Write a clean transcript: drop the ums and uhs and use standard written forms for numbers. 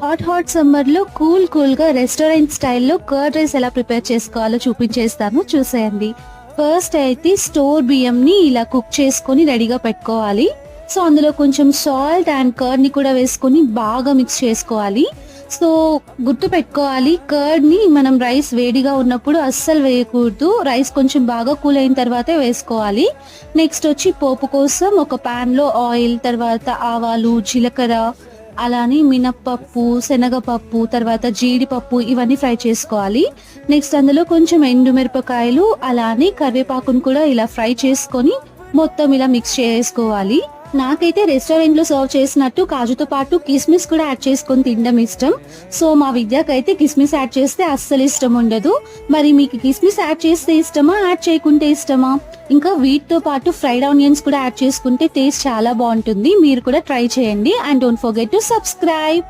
Hot summer లో cool గా restaurant స్టైల్లో కర్డ్ రైస్ ఎలా ప్రిపేర్ చేసుకోవాలో చూపించేస్తాను, చూసేయండి. ఫస్ట్ అయితే స్టోర్ బియ్యం ని ఇలా కుక్ చేసుకొని రెడీగా పెట్టుకోవాలి. సో అందులో కొంచెం సాల్ట్ అండ్ కర్డ్ ని కూడా వేసుకొని బాగా మిక్స్ చేసుకోవాలి. సో గుర్తు పెట్టుకోవాలి, కర్డ్ ని మనం రైస్ వేడిగా ఉన్నప్పుడు అస్సలు వేయకూడదు. రైస్ కొంచెం బాగా కూల్ అయిన తర్వాతే వేసుకోవాలి. నెక్స్ట్ వచ్చి పోపు కోసం ఒక పాన్ లో ఆయిల్, తర్వాత ఆవాలు, జీలకర్ర, అలానే మినప్పప్పు, శనగపప్పు, తర్వాత జీడిపప్పు ఇవన్నీ ఫ్రై చేసుకోవాలి. నెక్స్ట్ అందులో కొంచెం ఎండుమిరపకాయలు, అలానే కరివేపాకును కూడా ఇలా ఫ్రై చేసుకొని మొత్తం ఇలా మిక్స్ చేసుకోవాలి. నాకైతే రెస్టారెంట్ లో సర్వ్ చేసినట్టు కాజుతో పాటు కిస్మిస్ కూడా యాడ్ చేసుకొని తినడం ఇష్టం. సో మా విద్యకైతే కిస్మిస్ యాడ్ చేస్తే అస్సలు ఇష్టం ఉండదు. మరి మీకు కిస్మిస్ యాడ్ చేస్తే ఇష్టమా, యాడ్ చేయకుంటే ఇష్టమా? ఇంకా వీటితో పాటు ఫ్రైడ్ ఆనియన్స్ కూడా యాడ్ చేసుకుంటే టేస్ట్ చాలా బాగుంటుంది. మీరు కూడా ట్రై చేయండి. And don't forget to subscribe.